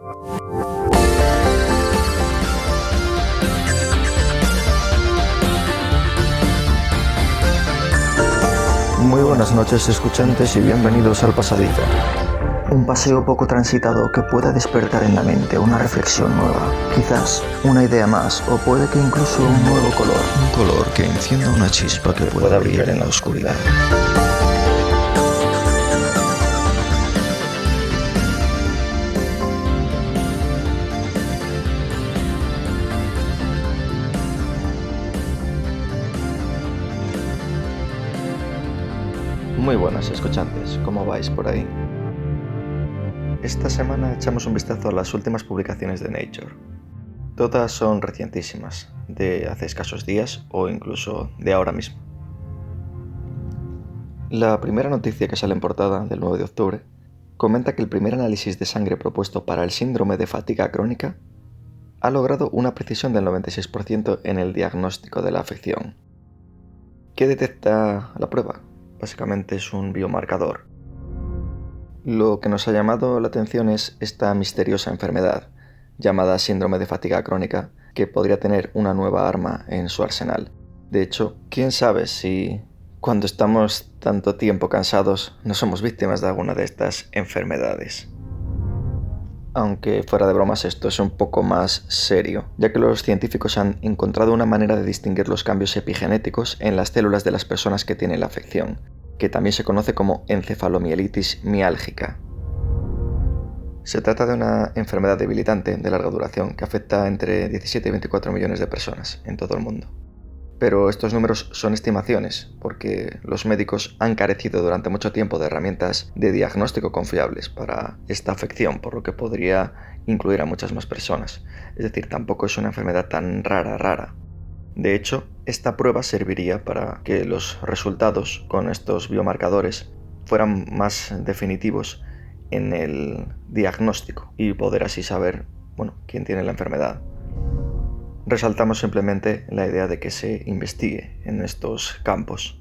Muy buenas noches, escuchantes, y bienvenidos al Pasadito. Un paseo poco transitado que pueda despertar en la mente una reflexión nueva, quizás una idea más, o puede que incluso un nuevo color. Un color que encienda una chispa que pueda brillar en la oscuridad. Muy buenas, escuchantes, ¿cómo vais por ahí? Esta semana echamos un vistazo a las últimas publicaciones de Nature. Todas son recientísimas, de hace escasos días o incluso de ahora mismo. La primera noticia que sale en portada del 9 de octubre comenta que el primer análisis de sangre propuesto para el síndrome de fatiga crónica ha logrado una precisión del 96% en el diagnóstico de la afección. ¿Qué detecta la prueba? Básicamente es un biomarcador. Lo que nos ha llamado la atención es esta misteriosa enfermedad, llamada síndrome de fatiga crónica, que podría tener una nueva arma en su arsenal. De hecho, quién sabe si cuando estamos tanto tiempo cansados no somos víctimas de alguna de estas enfermedades. Aunque fuera de bromas, esto es un poco más serio, ya que los científicos han encontrado una manera de distinguir los cambios epigenéticos en las células de las personas que tienen la afección, que también se conoce como encefalomielitis miálgica. Se trata de una enfermedad debilitante de larga duración que afecta entre 17 y 24 millones de personas en todo el mundo. Pero estos números son estimaciones, porque los médicos han carecido durante mucho tiempo de herramientas de diagnóstico confiables para esta afección, por lo que podría incluir a muchas más personas. Es decir, tampoco es una enfermedad tan rara. De hecho, esta prueba serviría para que los resultados con estos biomarcadores fueran más definitivos en el diagnóstico y poder así saber, quién tiene la enfermedad. Resaltamos simplemente la idea de que se investigue en estos campos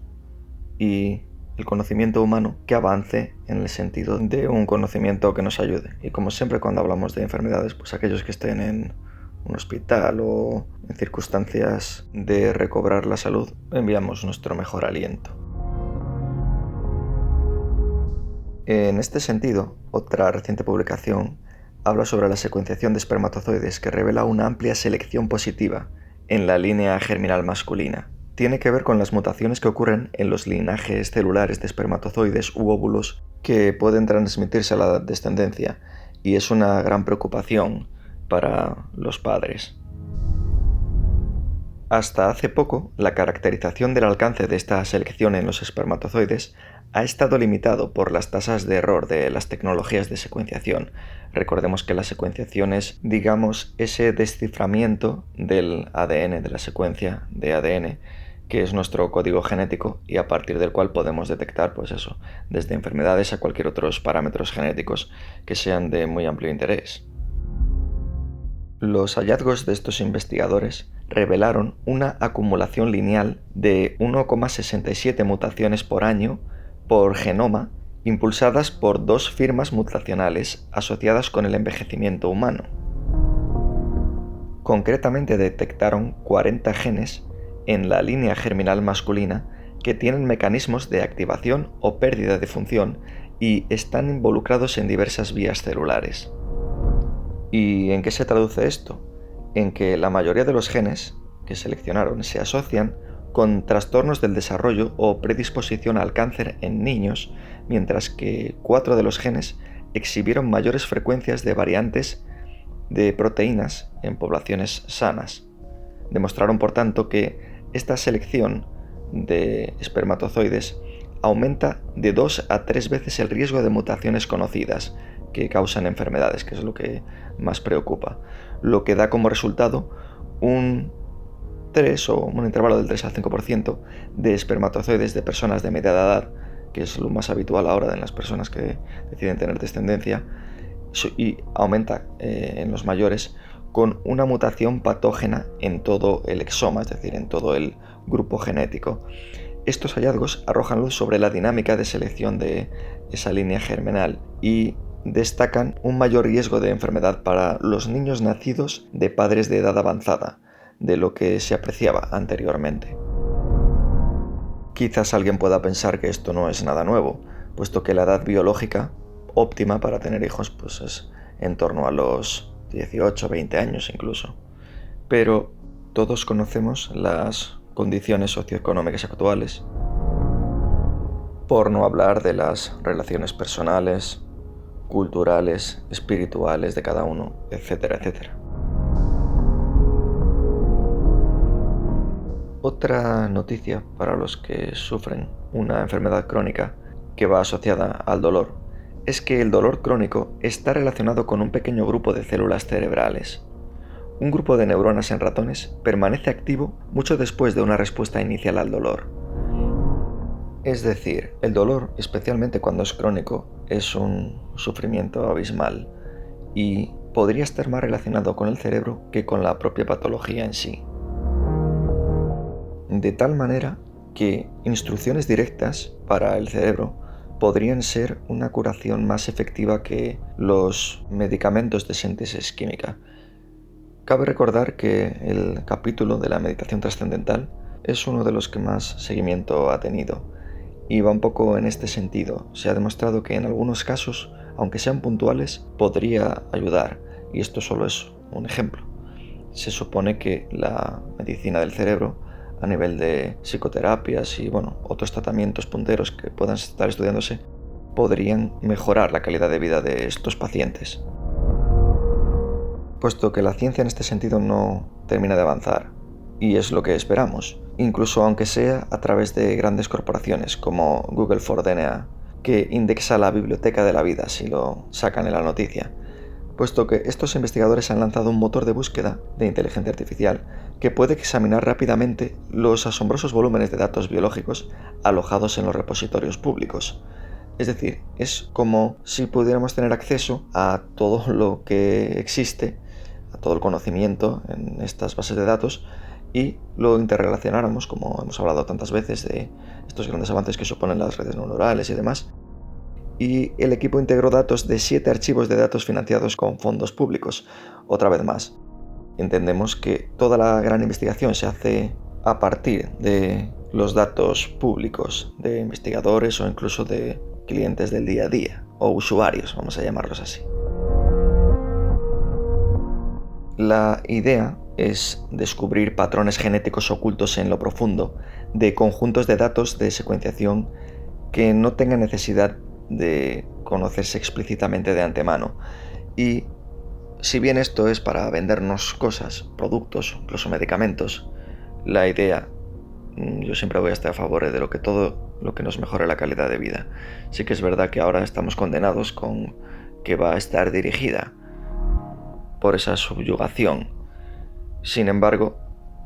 y el conocimiento humano que avance en el sentido de un conocimiento que nos ayude. Y como siempre cuando hablamos de enfermedades, pues aquellos que estén en un hospital o en circunstancias de recobrar la salud, enviamos nuestro mejor aliento. En este sentido, otra reciente publicación habla sobre la secuenciación de espermatozoides que revela una amplia selección positiva en la línea germinal masculina. Tiene que ver con las mutaciones que ocurren en los linajes celulares de espermatozoides u óvulos que pueden transmitirse a la descendencia, y es una gran preocupación para los padres. Hasta hace poco, la caracterización del alcance de esta selección en los espermatozoides ha estado limitado por las tasas de error de las tecnologías de secuenciación. Recordemos que la secuenciación es, ese desciframiento del ADN, de la secuencia de ADN, que es nuestro código genético y a partir del cual podemos detectar, desde enfermedades a cualquier otros parámetros genéticos que sean de muy amplio interés. Los hallazgos de estos investigadores revelaron una acumulación lineal de 1,67 mutaciones por año por genoma, impulsadas por 2 firmas mutacionales asociadas con el envejecimiento humano. Concretamente detectaron 40 genes en la línea germinal masculina que tienen mecanismos de activación o pérdida de función y están involucrados en diversas vías celulares. ¿Y en qué se traduce esto? En que la mayoría de los genes que seleccionaron se asocian con trastornos del desarrollo o predisposición al cáncer en niños, mientras que 4 de los genes exhibieron mayores frecuencias de variantes de proteínas en poblaciones sanas. Demostraron, por tanto, que esta selección de espermatozoides aumenta de 2 a 3 veces el riesgo de mutaciones conocidas que causan enfermedades, que es lo que más preocupa, lo que da como resultado un intervalo del 3 al 5% de espermatozoides de personas de media edad, que es lo más habitual ahora en las personas que deciden tener descendencia, y aumenta en los mayores con una mutación patógena en todo el exoma, es decir, en todo el grupo genético. Estos hallazgos arrojan luz sobre la dinámica de selección de esa línea germinal y destacan un mayor riesgo de enfermedad para los niños nacidos de padres de edad avanzada, de lo que se apreciaba anteriormente. Quizás alguien pueda pensar que esto no es nada nuevo, puesto que la edad biológica óptima para tener hijos pues es en torno a los 18 o 20 años incluso. Pero todos conocemos las condiciones socioeconómicas actuales, por no hablar de las relaciones personales, culturales, espirituales de cada uno, etcétera, etcétera. Otra noticia para los que sufren una enfermedad crónica que va asociada al dolor es que el dolor crónico está relacionado con un pequeño grupo de células cerebrales. Un grupo de neuronas en ratones permanece activo mucho después de una respuesta inicial al dolor. Es decir, el dolor, especialmente cuando es crónico, es un sufrimiento abismal y podría estar más relacionado con el cerebro que con la propia patología en sí. De tal manera que instrucciones directas para el cerebro podrían ser una curación más efectiva que los medicamentos de síntesis química. Cabe recordar que el capítulo de la meditación trascendental es uno de los que más seguimiento ha tenido y va un poco en este sentido. Se ha demostrado que en algunos casos, aunque sean puntuales, podría ayudar, y esto solo es un ejemplo. Se supone que la medicina del cerebro, a nivel de psicoterapias y otros tratamientos punteros que puedan estar estudiándose, podrían mejorar la calidad de vida de estos pacientes. Puesto que la ciencia en este sentido no termina de avanzar, y es lo que esperamos, incluso aunque sea a través de grandes corporaciones como Google for DNA, que indexa la biblioteca de la vida si lo sacan en la noticia, puesto que estos investigadores han lanzado un motor de búsqueda de inteligencia artificial que puede examinar rápidamente los asombrosos volúmenes de datos biológicos alojados en los repositorios públicos. Es decir, es como si pudiéramos tener acceso a todo lo que existe, a todo el conocimiento en estas bases de datos, y lo interrelacionáramos, como hemos hablado tantas veces de estos grandes avances que suponen las redes neuronales y demás. Y el equipo integró datos de 7 archivos de datos financiados con fondos públicos. Otra vez más, entendemos que toda la gran investigación se hace a partir de los datos públicos de investigadores o incluso de clientes del día a día, o usuarios, vamos a llamarlos así. La idea es descubrir patrones genéticos ocultos en lo profundo de conjuntos de datos de secuenciación que no tengan necesidad de conocerse explícitamente de antemano. Y si bien esto es para vendernos cosas, productos, incluso medicamentos, la idea, yo siempre voy a estar a favor de todo lo que nos mejore la calidad de vida. Sí que es verdad que ahora estamos condenados con que va a estar dirigida por esa subyugación. Sin embargo,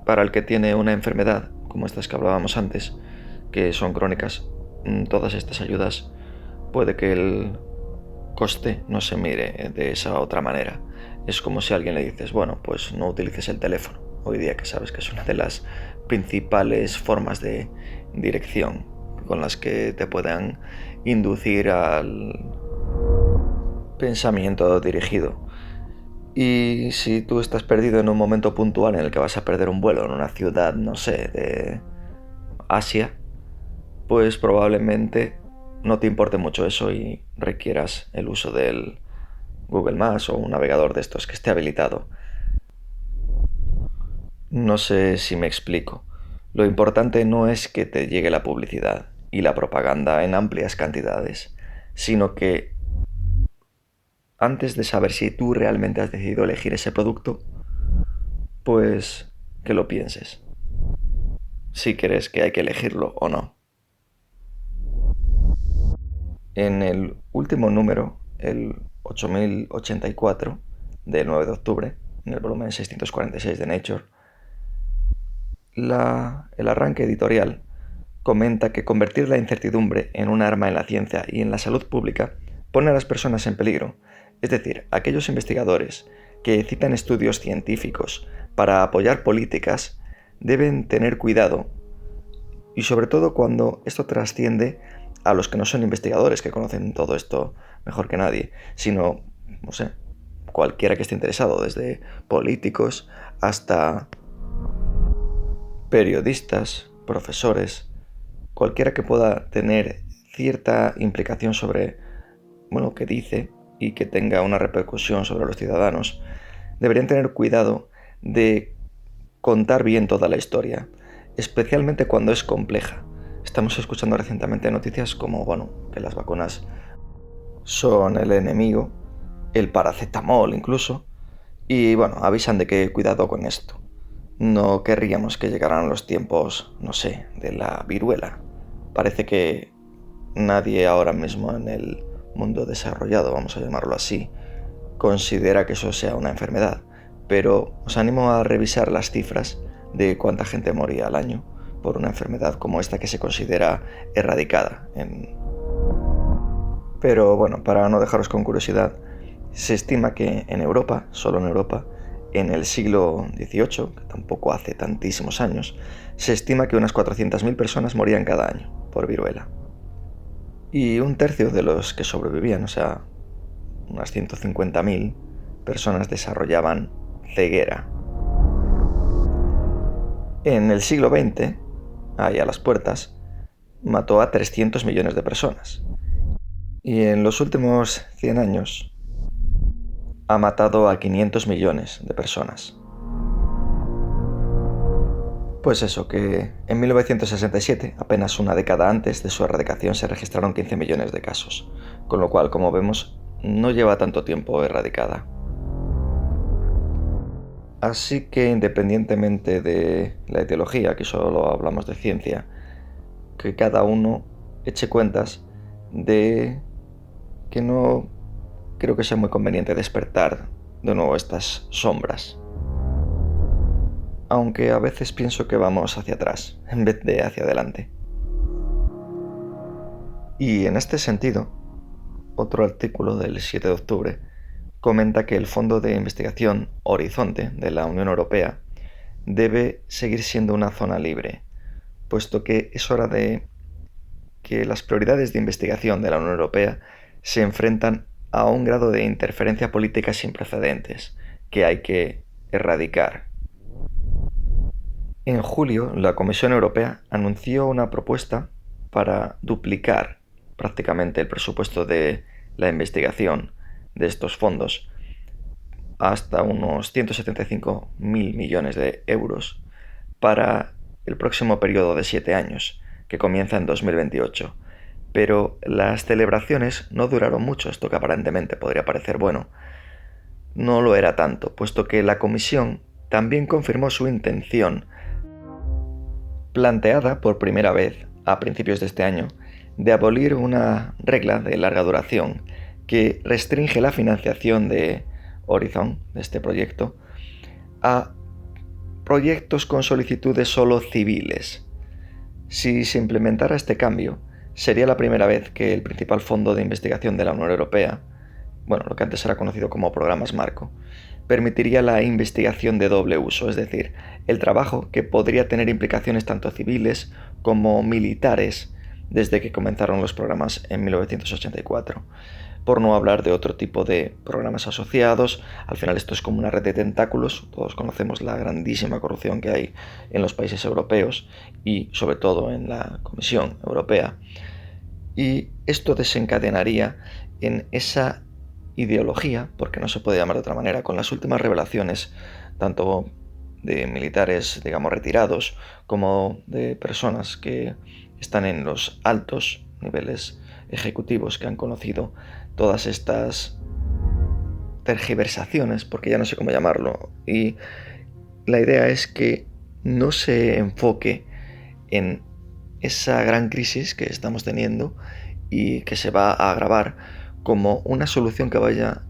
para el que tiene una enfermedad, como estas que hablábamos antes, que son crónicas, todas estas ayudas, puede que el coste no se mire de esa otra manera. Es como si a alguien le dices, pues no utilices el teléfono. Hoy día que sabes que es una de las principales formas de dirección con las que te puedan inducir al pensamiento dirigido. Y si tú estás perdido en un momento puntual en el que vas a perder un vuelo en una ciudad, no sé, de Asia, pues probablemente no te importe mucho eso y requieras el uso del Google Maps o un navegador de estos que esté habilitado. No sé si me explico. Lo importante no es que te llegue la publicidad y la propaganda en amplias cantidades, sino que antes de saber si tú realmente has decidido elegir ese producto, pues que lo pienses. Si crees que hay que elegirlo o no. En el último número, el 8084 del 9 de octubre, en el volumen 646 de Nature, el arranque editorial comenta que convertir la incertidumbre en un arma en la ciencia y en la salud pública pone a las personas en peligro. Es decir, aquellos investigadores que citan estudios científicos para apoyar políticas deben tener cuidado, y sobre todo cuando esto trasciende a los que no son investigadores, que conocen todo esto mejor que nadie, sino, no sé, cualquiera que esté interesado, desde políticos hasta periodistas, profesores, cualquiera que pueda tener cierta implicación sobre, bueno, que dice y que tenga una repercusión sobre los ciudadanos, deberían tener cuidado de contar bien toda la historia, especialmente cuando es compleja. Estamos escuchando recientemente noticias como, bueno, que las vacunas son el enemigo, el paracetamol incluso, y bueno, avisan de que cuidado con esto. No querríamos que llegaran los tiempos, no sé, de la viruela. Parece que nadie ahora mismo en el mundo desarrollado, vamos a llamarlo así, considera que eso sea una enfermedad. Pero os animo a revisar las cifras de cuánta gente moría al año por una enfermedad como esta que se considera erradicada. Pero bueno, para no dejaros con curiosidad, se estima que en Europa, solo en Europa, en el siglo XVIII, que tampoco hace tantísimos años, se estima que unas 400.000 personas morían cada año por viruela. Y un tercio de los que sobrevivían, o sea, unas 150.000 personas desarrollaban ceguera. En el siglo XX, ahí a las puertas, mató a 300 millones de personas. Y en los últimos 100 años ha matado a 500 millones de personas. Pues eso, que en 1967, apenas una década antes de su erradicación, se registraron 15 millones de casos, con lo cual, como vemos, no lleva tanto tiempo erradicada. Así que independientemente de la ideología, aquí solo hablamos de ciencia, que cada uno eche cuentas de que no creo que sea muy conveniente despertar de nuevo estas sombras. Aunque a veces pienso que vamos hacia atrás en vez de hacia adelante. Y en este sentido, otro artículo del 7 de octubre comenta que el Fondo de Investigación Horizonte de la Unión Europea debe seguir siendo una zona libre, puesto que es hora de que las prioridades de investigación de la Unión Europea se enfrentan a un grado de interferencia política sin precedentes, que hay que erradicar. En julio, la Comisión Europea anunció una propuesta para duplicar prácticamente el presupuesto de la investigación de estos fondos hasta unos 175.000 millones de euros para el próximo periodo de 7 años, que comienza en 2028. Pero las celebraciones no duraron mucho, esto que aparentemente podría parecer bueno. No lo era tanto, puesto que la Comisión también confirmó su intención, planteada por primera vez a principios de este año, de abolir una regla de larga duración que restringe la financiación de Horizon, de este proyecto, a proyectos con solicitudes solo civiles. Si se implementara este cambio, sería la primera vez que el principal fondo de investigación de la Unión Europea, bueno, lo que antes era conocido como programas marco, permitiría la investigación de doble uso, es decir, el trabajo que podría tener implicaciones tanto civiles como militares desde que comenzaron los programas en 1984. Por no hablar de otro tipo de programas asociados. Al final esto es como una red de tentáculos. Todos conocemos la grandísima corrupción que hay en los países europeos y sobre todo en la Comisión Europea. Y esto desencadenaría en esa ideología, porque no se puede llamar de otra manera, con las últimas revelaciones, tanto de militares, digamos, retirados, como de personas que están en los altos niveles ejecutivos que han conocido todas estas tergiversaciones, porque ya no sé cómo llamarlo, y la idea es que no se enfoque en esa gran crisis que estamos teniendo y que se va a agravar como una solución que vaya,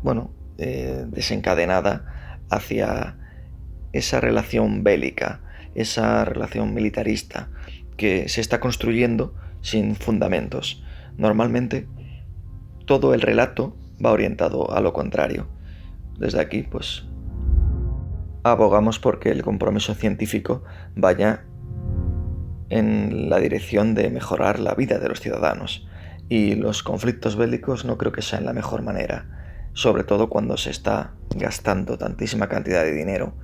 bueno, desencadenada hacia esa relación bélica, esa relación militarista que se está construyendo sin fundamentos. Normalmente todo el relato va orientado a lo contrario. Desde aquí, pues, abogamos porque el compromiso científico vaya en la dirección de mejorar la vida de los ciudadanos, y los conflictos bélicos no creo que sean la mejor manera, sobre todo cuando se está gastando tantísima cantidad de dinero.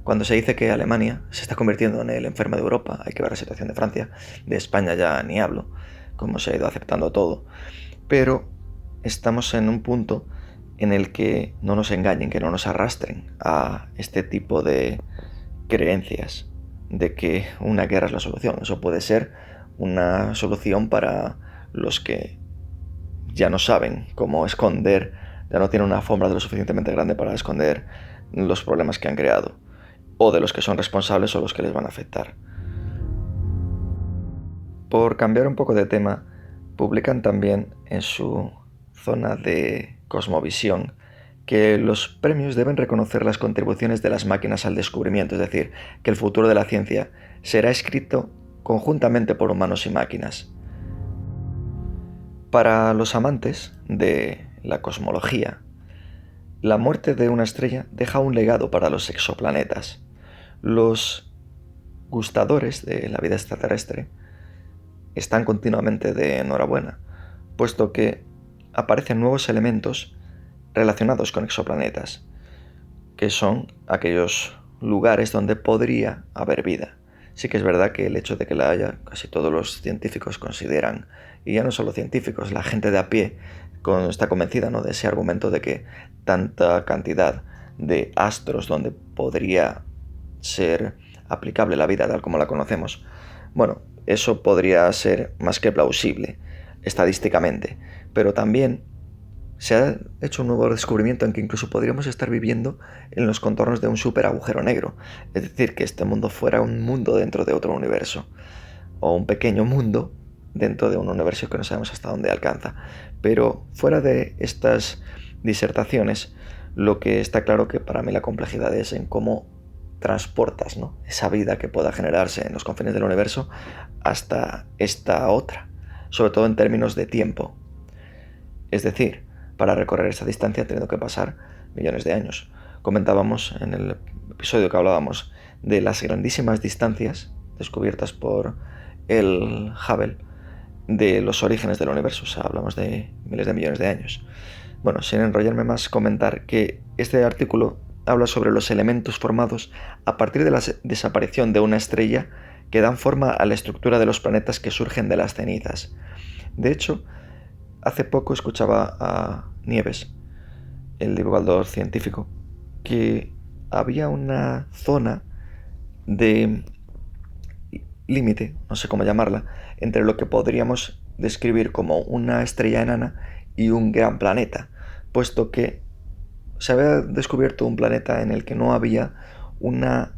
Cuando se dice que Alemania se está convirtiendo en el enfermo de Europa, hay que ver la situación de Francia, de España ya ni hablo, cómo se ha ido aceptando todo. Pero estamos en un punto en el que no nos engañen, que no nos arrastren a este tipo de creencias de que una guerra es la solución. Eso puede ser una solución para los que ya no saben cómo esconder, ya no tienen una alfombra lo suficientemente grande para esconder los problemas que han creado, o de los que son responsables o los que les van a afectar. Por cambiar un poco de tema, publican también en su zona de cosmovisión que los premios deben reconocer las contribuciones de las máquinas al descubrimiento, es decir, que el futuro de la ciencia será escrito conjuntamente por humanos y máquinas. Para los amantes de la cosmología, la muerte de una estrella deja un legado para los exoplanetas. Los gustadores de la vida extraterrestre están continuamente de enhorabuena, puesto que aparecen nuevos elementos relacionados con exoplanetas, que son aquellos lugares donde podría haber vida. Sí que es verdad que el hecho de que la haya, casi todos los científicos consideran, y ya no solo científicos, la gente de a pie está convencida, ¿no?, de ese argumento de que tanta cantidad de astros donde podría ser aplicable la vida tal como la conocemos, bueno, eso podría ser más que plausible estadísticamente, pero también se ha hecho un nuevo descubrimiento en que incluso podríamos estar viviendo en los contornos de un super agujero negro, es decir, que este mundo fuera un mundo dentro de otro universo, o un pequeño mundo dentro de un universo que no sabemos hasta dónde alcanza. Pero fuera de estas disertaciones, lo que está claro que para mí la complejidad es en cómo transportas, ¿no?, esa vida que pueda generarse en los confines del universo hasta esta otra, sobre todo en términos de tiempo. Es decir, para recorrer esta distancia ha tenido que pasar millones de años. Comentábamos en el episodio que hablábamos de las grandísimas distancias descubiertas por el Hubble de los orígenes del universo, o sea, hablamos de miles de millones de años. Bueno, sin enrollarme más, comentar que este artículo habla sobre los elementos formados a partir de la desaparición de una estrella que dan forma a la estructura de los planetas que surgen de las cenizas. De hecho, hace poco escuchaba a Nieves, el divulgador científico, que había una zona de límite, no sé cómo llamarla, entre lo que podríamos describir como una estrella enana y un gran planeta, puesto que se había descubierto un planeta en el que no había una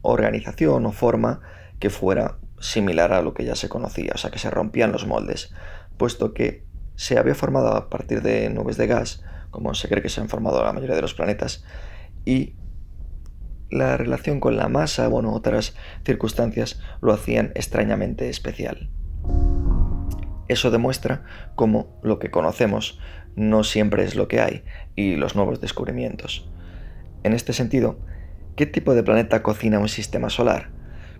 organización o forma que fuera similar a lo que ya se conocía, o sea, que se rompían los moldes, puesto que se había formado a partir de nubes de gas, como se cree que se han formado la mayoría de los planetas, y la relación con la masa, bueno, otras circunstancias lo hacían extrañamente especial. Eso demuestra cómo lo que conocemos no siempre es lo que hay, y los nuevos descubrimientos. En este sentido, ¿qué tipo de planeta cocina un sistema solar?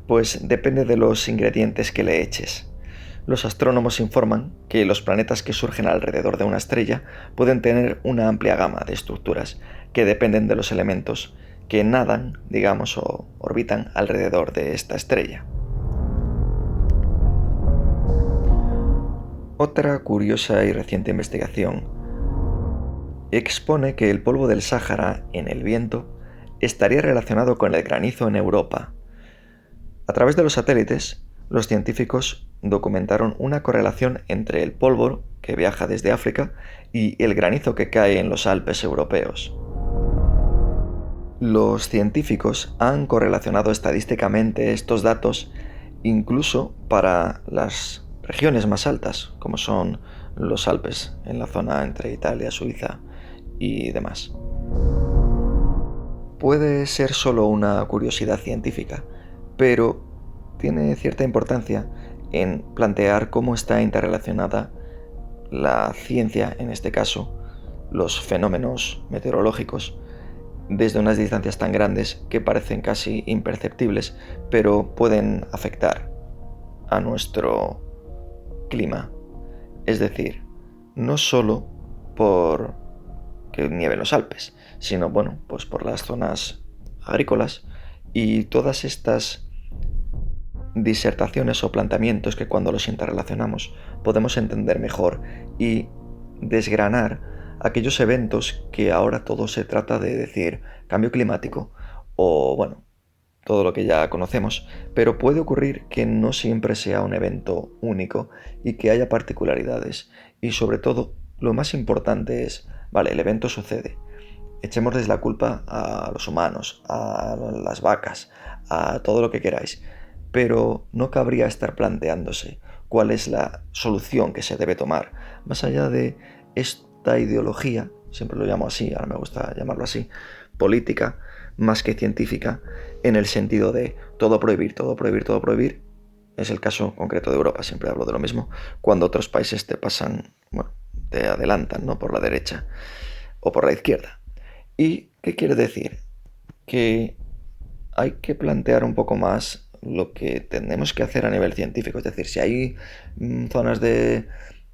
Pues depende de los ingredientes que le eches. Los astrónomos informan que los planetas que surgen alrededor de una estrella pueden tener una amplia gama de estructuras que dependen de los elementos que nadan, digamos, o orbitan alrededor de esta estrella. Otra curiosa y reciente investigación expone que el polvo del Sáhara en el viento estaría relacionado con el granizo en Europa. A través de los satélites, los científicos documentaron una correlación entre el polvo que viaja desde África y el granizo que cae en los Alpes europeos. Los científicos han correlacionado estadísticamente estos datos incluso para las regiones más altas, como son los Alpes, en la zona entre Italia, Suiza y demás. Puede ser solo una curiosidad científica, pero tiene cierta importancia en plantear cómo está interrelacionada la ciencia, en este caso, los fenómenos meteorológicos, desde unas distancias tan grandes que parecen casi imperceptibles, pero pueden afectar a nuestro clima. Es decir, no solo por que nieve en los Alpes, sino pues por las zonas agrícolas y todas estas disertaciones o planteamientos que cuando los interrelacionamos podemos entender mejor y desgranar aquellos eventos que ahora todo se trata de decir cambio climático o todo lo que ya conocemos, pero puede ocurrir que no siempre sea un evento único y que haya particularidades. Y sobre todo, lo más importante es, vale, el evento sucede. Echémosles la culpa a los humanos, a las vacas, a todo lo que queráis, pero no cabría estar planteándose cuál es la solución que se debe tomar, más allá de esta ideología, siempre lo llamo así, ahora me gusta llamarlo así, política, más que científica, en el sentido de todo prohibir, todo prohibir, todo prohibir. Es el caso concreto de Europa, siempre hablo de lo mismo, cuando otros países te pasan, te adelantan, ¿no? Por la derecha o por la izquierda. ¿Y qué quiere decir? Que hay que plantear un poco más lo que tenemos que hacer a nivel científico. Es decir, si hay zonas de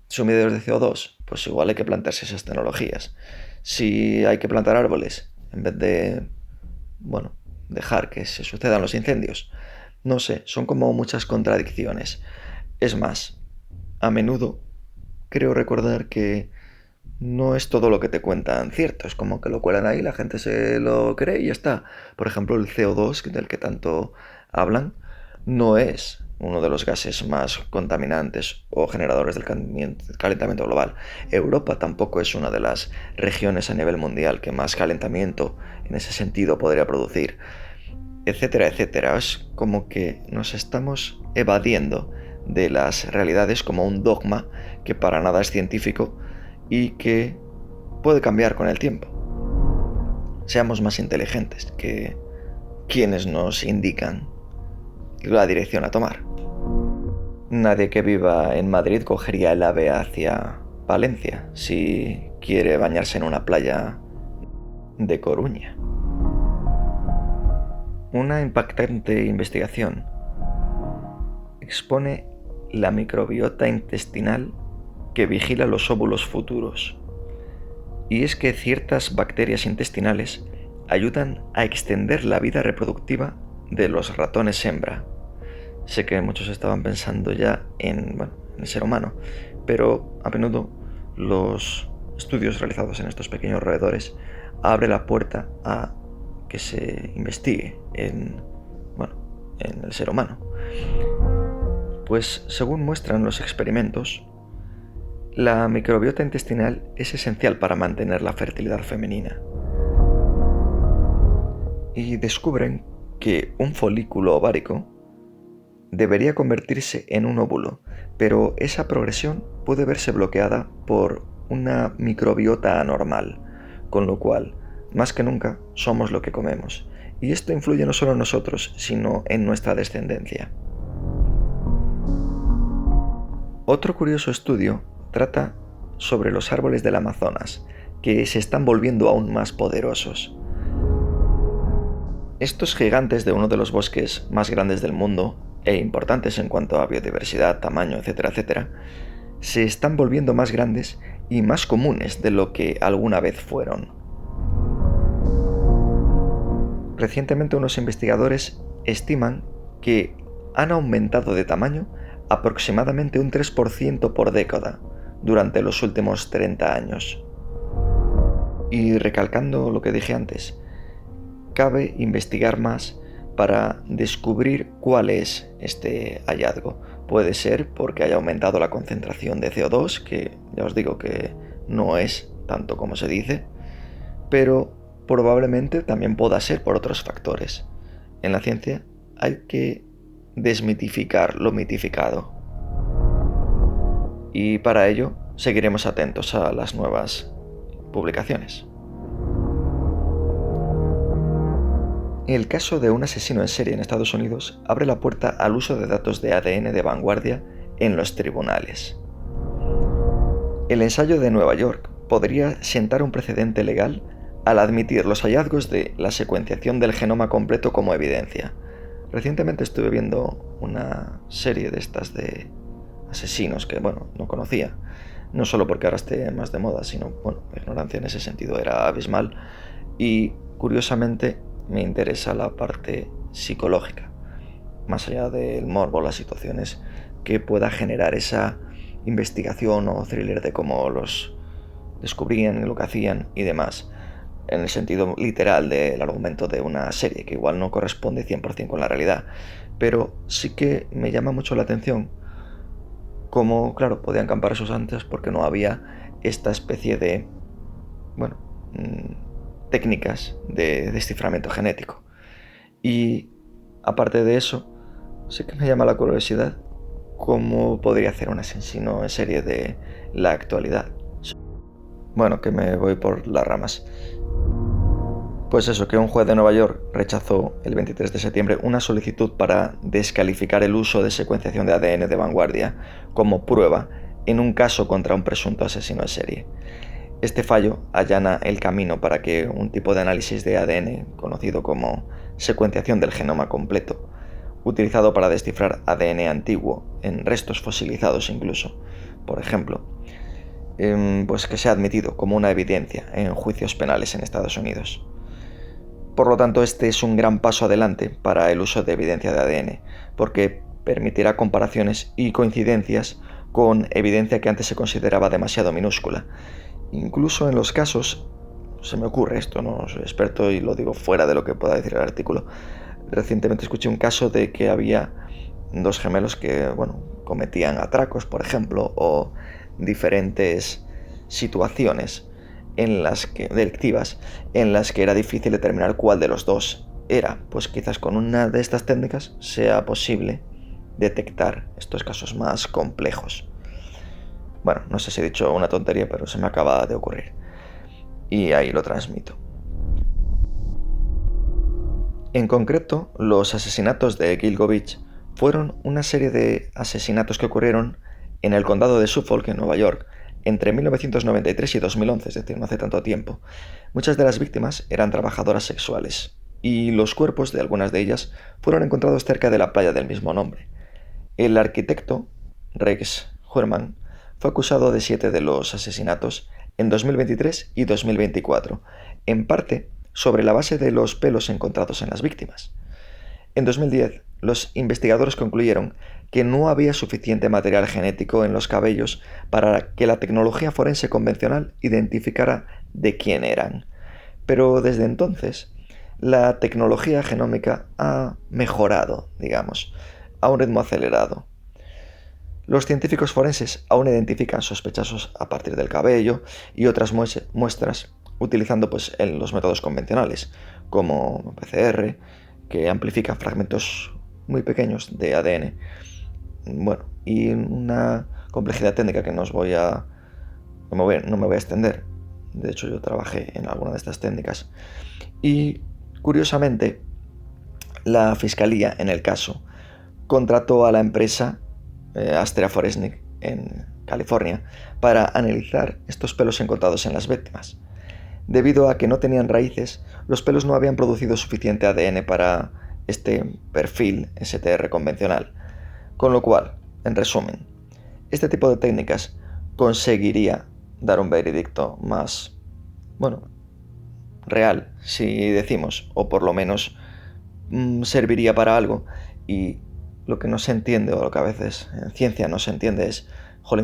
sumidero de CO2, pues igual hay que plantearse esas tecnologías. Si hay que plantar árboles en vez de, dejar que se sucedan los incendios. No sé, son como muchas contradicciones. Es más, a menudo creo recordar que no es todo lo que te cuentan cierto, es como que lo cuelan ahí, la gente se lo cree y ya está. Por ejemplo, el CO2, del que tanto hablan, no es uno de los gases más contaminantes o generadores del calentamiento global. Europa tampoco es una de las regiones a nivel mundial que más calentamiento en ese sentido podría producir, etcétera, etcétera. Es como que nos estamos evadiendo de las realidades como un dogma que para nada es científico y que puede cambiar con el tiempo. Seamos más inteligentes que quienes nos indican la dirección a tomar. Nadie que viva en Madrid cogería el AVE hacia Valencia si quiere bañarse en una playa de Coruña. Una impactante investigación expone la microbiota intestinal que vigila los óvulos futuros. Y es que ciertas bacterias intestinales ayudan a extender la vida reproductiva de los ratones hembra. Sé que muchos estaban pensando ya en el ser humano, pero a menudo los estudios realizados en estos pequeños roedores abren la puerta a que se investigue en el ser humano. Pues según muestran los experimentos, la microbiota intestinal es esencial para mantener la fertilidad femenina. Y descubren que un folículo ovárico debería convertirse en un óvulo, pero esa progresión puede verse bloqueada por una microbiota anormal, con lo cual, más que nunca, somos lo que comemos. Y esto influye no solo en nosotros, sino en nuestra descendencia. Otro curioso estudio trata sobre los árboles del Amazonas, que se están volviendo aún más poderosos. Estos gigantes de uno de los bosques más grandes del mundo, e importantes en cuanto a biodiversidad, tamaño, etcétera, etcétera, se están volviendo más grandes y más comunes de lo que alguna vez fueron. Recientemente unos investigadores estiman que han aumentado de tamaño aproximadamente un 3% por década durante los últimos 30 años. Y recalcando lo que dije antes, cabe investigar más para descubrir cuál es este hallazgo. Puede ser porque haya aumentado la concentración de CO2, que ya os digo que no es tanto como se dice, pero probablemente también pueda ser por otros factores. En la ciencia hay que desmitificar lo mitificado. Y para ello seguiremos atentos a las nuevas publicaciones. El caso de un asesino en serie en Estados Unidos abre la puerta al uso de datos de ADN de vanguardia en los tribunales. El ensayo de Nueva York podría sentar un precedente legal al admitir los hallazgos de la secuenciación del genoma completo como evidencia. Recientemente estuve viendo una serie de estas de asesinos que, no conocía. No solo porque ahora esté más de moda, sino, la ignorancia en ese sentido era abismal. Y, curiosamente, me interesa la parte psicológica, más allá del morbo, las situaciones que pueda generar esa investigación o thriller de cómo los descubrían, lo que hacían y demás, en el sentido literal del argumento de una serie, que igual no corresponde 100% con la realidad, pero sí que me llama mucho la atención cómo, claro, podían campar esos antes porque no había esta especie de, técnicas de desciframiento genético. Y aparte de eso, sí que me llama la curiosidad cómo podría hacer un asesino en serie de la actualidad. Bueno, que me voy por las ramas. Pues eso, que un juez de Nueva York rechazó el 23 de septiembre una solicitud para descalificar el uso de secuenciación de ADN de vanguardia como prueba en un caso contra un presunto asesino en serie. Este fallo allana el camino para que un tipo de análisis de ADN, conocido como secuenciación del genoma completo, utilizado para descifrar ADN antiguo en restos fosilizados incluso, por ejemplo, pues que sea admitido como una evidencia en juicios penales en Estados Unidos. Por lo tanto, este es un gran paso adelante para el uso de evidencia de ADN, porque permitirá comparaciones y coincidencias con evidencia que antes se consideraba demasiado minúscula. Incluso en los casos, se me ocurre esto, no soy experto y lo digo fuera de lo que pueda decir el artículo. Recientemente escuché un caso de que había dos gemelos que, cometían atracos, por ejemplo, o diferentes situaciones delictivas en las que era difícil determinar cuál de los dos era. Pues quizás con una de estas técnicas sea posible detectar estos casos más complejos. No sé si he dicho una tontería, pero se me acaba de ocurrir. Y ahí lo transmito. En concreto, los asesinatos de Gilgovich fueron una serie de asesinatos que ocurrieron en el condado de Suffolk, en Nueva York, entre 1993 y 2011, es decir, no hace tanto tiempo. Muchas de las víctimas eran trabajadoras sexuales, y los cuerpos de algunas de ellas fueron encontrados cerca de la playa del mismo nombre. El arquitecto, Rex Heuermann, fue acusado de 7 de los asesinatos en 2023 y 2024, en parte sobre la base de los pelos encontrados en las víctimas. En 2010, los investigadores concluyeron que no había suficiente material genético en los cabellos para que la tecnología forense convencional identificara de quién eran. Pero desde entonces, la tecnología genómica ha mejorado, a un ritmo acelerado. Los científicos forenses aún identifican sospechosos a partir del cabello y otras muestras utilizando los métodos convencionales, como PCR, que amplifican fragmentos muy pequeños de ADN. Y una complejidad técnica que no me voy a extender. De hecho, yo trabajé en alguna de estas técnicas. Y, curiosamente, la fiscalía, en el caso, contrató a la empresa Astrea Forensic en California para analizar estos pelos encontrados en las víctimas. Debido a que no tenían raíces, los pelos no habían producido suficiente ADN para este perfil STR convencional. Con lo cual, en resumen, este tipo de técnicas conseguiría dar un veredicto más, real, si decimos, o por lo menos serviría para algo. Y lo que no se entiende, o lo que a veces en ciencia no se entiende es,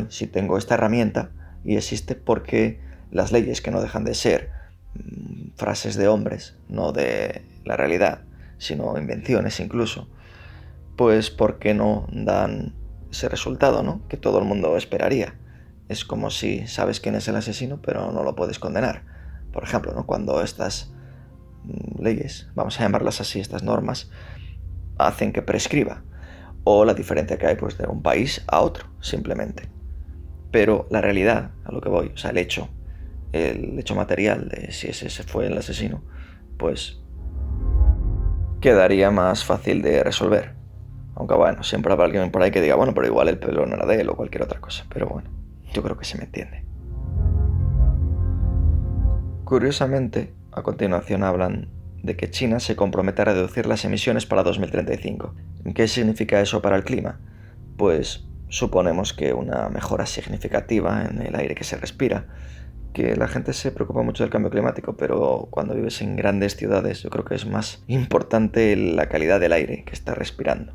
si tengo esta herramienta y existe, ¿por qué las leyes, que no dejan de ser frases de hombres, no de la realidad, sino invenciones incluso, pues ¿por qué no dan ese resultado, ¿no?, que todo el mundo esperaría? Es como si sabes quién es el asesino, pero no lo puedes condenar. Por ejemplo, ¿no?, cuando estas leyes, vamos a llamarlas así, estas normas, hacen que prescriba, o la diferencia que hay de un país a otro, simplemente. Pero la realidad, a lo que voy, el hecho material de si ese fue el asesino, pues quedaría más fácil de resolver. Aunque siempre habrá alguien por ahí que diga, pero igual el pelo no era de él o cualquier otra cosa. Pero yo creo que se me entiende. Curiosamente, a continuación hablan de que China se compromete a reducir las emisiones para 2035. ¿Qué significa eso para el clima? Pues suponemos que una mejora significativa en el aire que se respira, que la gente se preocupa mucho del cambio climático, pero cuando vives en grandes ciudades yo creo que es más importante la calidad del aire que estás respirando.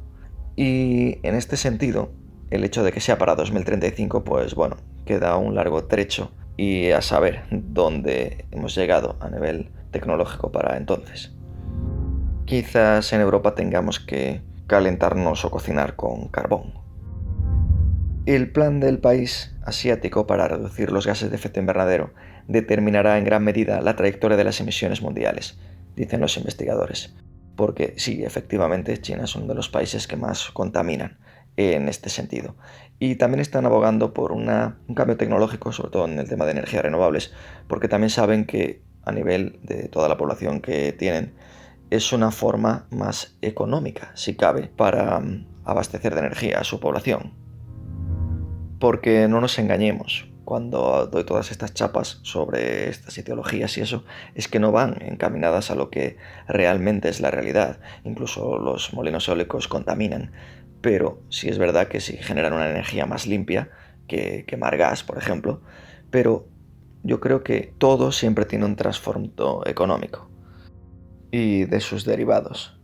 Y en este sentido, el hecho de que sea para 2035, pues bueno, queda un largo trecho y a saber dónde hemos llegado a nivel tecnológico para entonces. Quizás en Europa tengamos que calentarnos o cocinar con carbón. El plan del país asiático para reducir los gases de efecto invernadero determinará en gran medida la trayectoria de las emisiones mundiales, dicen los investigadores. Porque sí, efectivamente, China es uno de los países que más contaminan en este sentido. Y también están abogando por un cambio tecnológico, sobre todo en el tema de energías renovables, porque también saben que a nivel de toda la población que tienen, es una forma más económica, si cabe, para abastecer de energía a su población. Porque no nos engañemos, cuando doy todas estas chapas sobre estas ideologías y eso, es que no van encaminadas a lo que realmente es la realidad. Incluso los molinos eólicos contaminan, pero sí es verdad que sí generan una energía más limpia que quemar gas, por ejemplo, pero yo creo que todo siempre tiene un trasfondo económico y de sus derivados,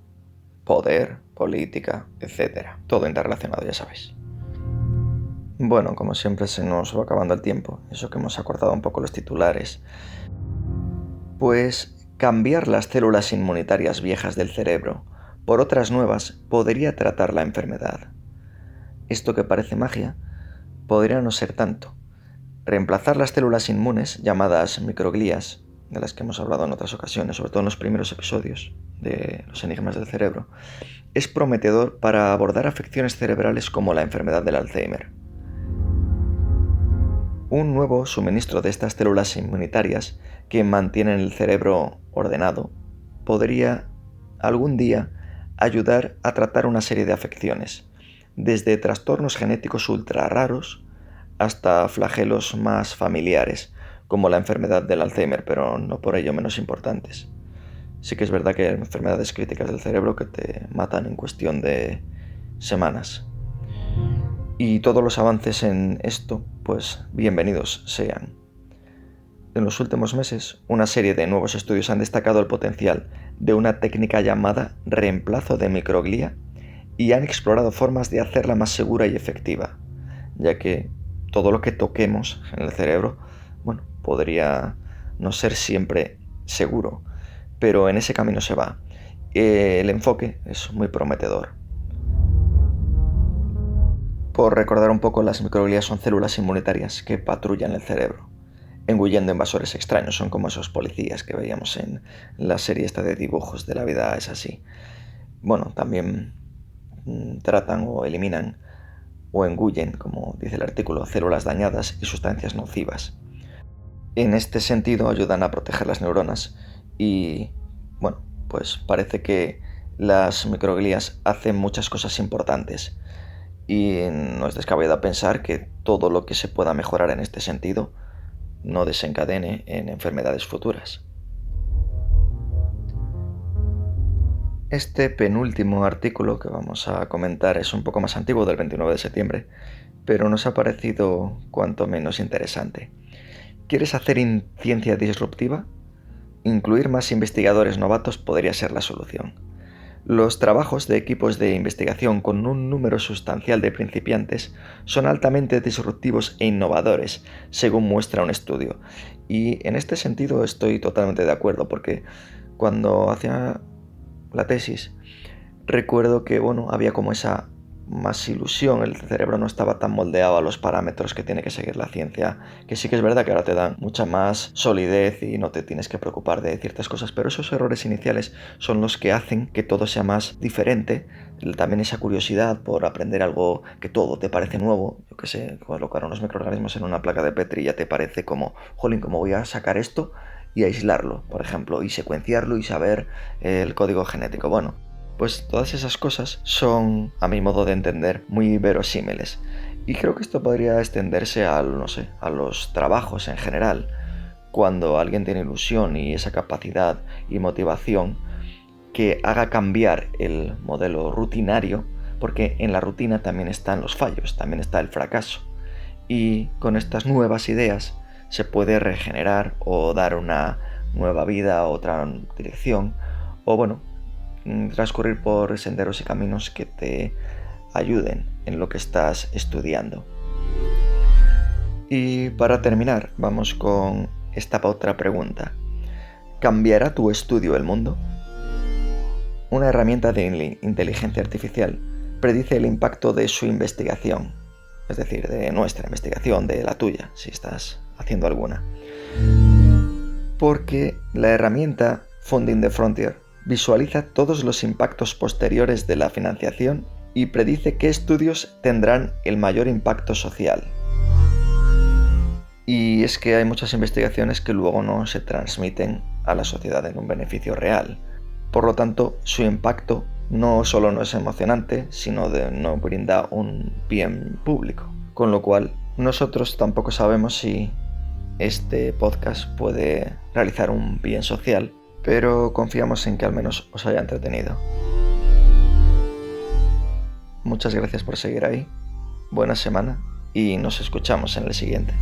poder, política, etcétera. Todo interrelacionado, ya sabéis. Bueno, como siempre se nos va acabando el tiempo, eso que hemos acortado un poco los titulares. Pues cambiar las células inmunitarias viejas del cerebro por otras nuevas podría tratar la enfermedad. Esto que parece magia podría no ser tanto. Reemplazar las células inmunes, llamadas microglías, de las que hemos hablado en otras ocasiones, sobre todo en los primeros episodios de Los enigmas del cerebro, es prometedor para abordar afecciones cerebrales como la enfermedad del Alzheimer. Un nuevo suministro de estas células inmunitarias que mantienen el cerebro ordenado podría algún día ayudar a tratar una serie de afecciones, desde trastornos genéticos ultra raros hasta flagelos más familiares, como la enfermedad del Alzheimer, pero no por ello menos importantes. Sí que es verdad que hay enfermedades críticas del cerebro que te matan en cuestión de semanas. Y todos los avances en esto, pues bienvenidos sean. En los últimos meses, una serie de nuevos estudios han destacado el potencial de una técnica llamada reemplazo de microglía y han explorado formas de hacerla más segura y efectiva, ya que todo lo que toquemos en el cerebro, bueno, podría no ser siempre seguro, pero en ese camino se va. El enfoque es muy prometedor. Por recordar un poco, las microglías son células inmunitarias que patrullan el cerebro, engullendo invasores extraños. Son como esos policías que veíamos en la serie esta de dibujos de La vida es así. Bueno, también tratan o eliminan o engullen, como dice el artículo, células dañadas y sustancias nocivas. En este sentido ayudan a proteger las neuronas y, bueno, pues parece que las microglías hacen muchas cosas importantes. Y no es descabellado pensar que todo lo que se pueda mejorar en este sentido no desencadene en enfermedades futuras. Este penúltimo artículo que vamos a comentar es un poco más antiguo, del 29 de septiembre, pero nos ha parecido cuanto menos interesante. ¿Quieres hacer ciencia disruptiva? Incluir más investigadores novatos podría ser la solución. Los trabajos de equipos de investigación con un número sustancial de principiantes son altamente disruptivos e innovadores, según muestra un estudio. Y en este sentido estoy totalmente de acuerdo, porque cuando hacía la tesis recuerdo que había como esa más ilusión, el cerebro no estaba tan moldeado a los parámetros que tiene que seguir la ciencia, que sí que es verdad que ahora te dan mucha más solidez y no te tienes que preocupar de ciertas cosas, pero esos errores iniciales son los que hacen que todo sea más diferente. También esa curiosidad por aprender algo que todo te parece nuevo, yo que sé, colocar unos microorganismos en una placa de Petri ya te parece como, jolín, ¿cómo voy a sacar esto y aislarlo, por ejemplo, y secuenciarlo y saber el código genético? Bueno, pues todas esas cosas son, a mi modo de entender, muy verosímiles. Y creo que esto podría extenderse a los trabajos en general. cuando alguien tiene ilusión y esa capacidad y motivación que haga cambiar el modelo rutinario, porque en la rutina también están los fallos, también está el fracaso. Y con estas nuevas ideas se puede regenerar o dar una nueva vida, otra dirección, o bueno, transcurrir por senderos y caminos que te ayuden en lo que estás estudiando. Y para terminar, vamos con esta otra pregunta. ¿Cambiará tu estudio el mundo? Una herramienta de inteligencia artificial predice el impacto de su investigación, es decir, de nuestra investigación, de la tuya, si estás haciendo alguna. Porque la herramienta Funding the Frontier visualiza todos los impactos posteriores de la financiación y predice qué estudios tendrán el mayor impacto social. Y es que hay muchas investigaciones que luego no se transmiten a la sociedad en un beneficio real. Por lo tanto, su impacto no solo no es emocionante, sino no brinda un bien público. Con lo cual, nosotros tampoco sabemos si este podcast puede realizar un bien social, pero confiamos en que al menos os haya entretenido. Muchas gracias por seguir ahí, buena semana y nos escuchamos en el siguiente.